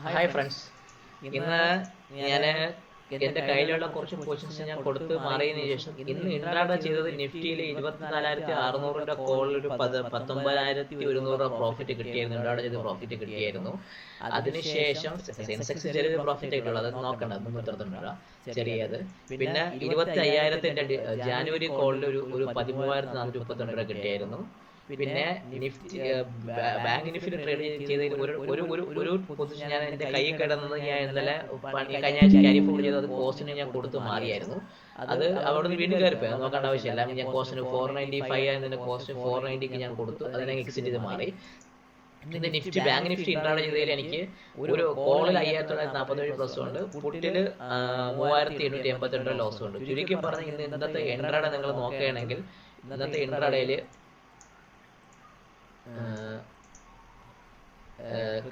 Hi friends, ഇന്ന് ഞാൻ എൻ്റെ കയ്യിലുള്ള കുറച്ച് പൊസിഷൻസ് ഞാൻ കൊടുത്ത് മാറിയതിനു ശേഷം ഇന്ന് ഇൻട്രാഡേ ചെയ്തത് നിഫ്റ്റിയിൽ 24,600 കോളിൽ ഒരു 19,100 പ്രോഫിറ്റ് കിട്ടിയായിരുന്നു. ഇൻട്രാഡേ ചെയ്ത് പ്രോഫിറ്റ് കിട്ടിയായിരുന്നു. അതിനുശേഷം സെൻസെക്സ് ചെറിയൊരു പ്രോഫിറ്റ് കിട്ടുള്ളൂ, അത് നോക്കണ്ട, 390 ചെറിയത്. പിന്നെ 25,000 ജാനുവരി കോളിൽ ഒരു 13,432 രൂപ കിട്ടിയായിരുന്നു. പിന്നെ നിഫ്റ്റി ബാങ്ക് നിഫ്റ്റി ട്രേഡ് ചെയ്തതിൽ ഒരു പൊസിഷൻ ഞാൻ എൻ്റെ കയ്യിൽ കിടന്നത് ഞാൻ ഇന്നലെ കഴിഞ്ഞ ആഴ്ച ക്യാരി ഫോർവേഡ് ചെയ്ത് അത് കോസ്റ്റിന് ഞാൻ കൊടുത്ത് മാറിയായിരുന്നു. അത് അവിടെ നിന്ന് വീണ്ടും കയറിപ്പോയി, അത് നോക്കേണ്ട ആവശ്യമില്ല. ഞാൻ കോസ്റ്റിന് 495 ആയതിൻ്റെ കോസ്റ്റ് 490ക്ക് ഞാൻ കൊടുത്തു, അതിനെ എക്സിറ്റ് ചെയ്ത് മാറി. ഇന്ന് നിഫ്റ്റി ബാങ്ക് നിഫ്റ്റി ഇൻട്രാഡേ ചെയ്തതിൽ എനിക്ക് ഒരു കോളിൽ 5,947 പ്ലസ് ഉണ്ട്, പുട്ടിൽ 3,882 ലോസും ഉണ്ട്. ചുരുക്കി പറഞ്ഞ് ഇന്നത്തെ ഇൻട്രാഡേ നിങ്ങൾ നോക്കുകയാണെങ്കിൽ ഇന്നത്തെ ഇൻട്രാഡേയിൽ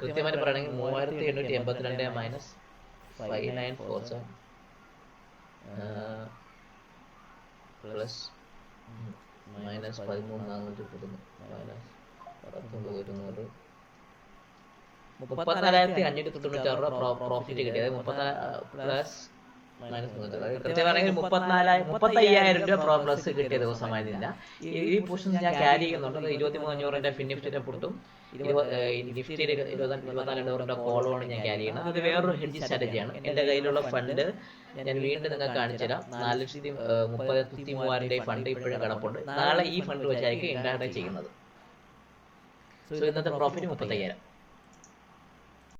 കൃത്യമായിട്ട് പറയുകയാണെങ്കിൽ 3,882 മൈനസ് 5,947 പ്ലസ് മൈനസ് 13,430 മൈനസ് 19,100 34,596 രൂപ പ്രോഫിറ്റ് കിട്ടിയത്. 34 പ്ലസ് കൃത്യമാണെങ്കിൽ 35,000 രൂപ പ്ലസ് കിട്ടിയ ദിവസമായിരുന്നില്ല. ഈ പൊസിഷൻ ഞാൻ ക്യാരി ചെയ്യുന്നുണ്ട്. 23,500 ഫിനിഫ്റ്റിന്റെ പുട്ടും നിഫ്റ്റിയുടെ 24,200 കോളുമാണ് ഞാൻ ക്യാരി ചെയ്യുന്നത്. അത് വേറൊരു ഹെഡ്ജ് സ്ട്രാറ്റജിയാണ്. എൻ്റെ കയ്യിലുള്ള ഫണ്ട് ഞാൻ വീണ്ടും നിങ്ങൾക്ക് കാണിച്ചു തരാം. 4,33,000 ഫണ്ട് ഇപ്പോഴും കിടപ്പുണ്ട്. നാളെ ഈ ഫണ്ട് വെച്ചായിരിക്കും ഇൻട്രാഡേ ചെയ്യുന്നത്. സോ ഇന്നത്തെ പ്രോഫിറ്റ് 35,000.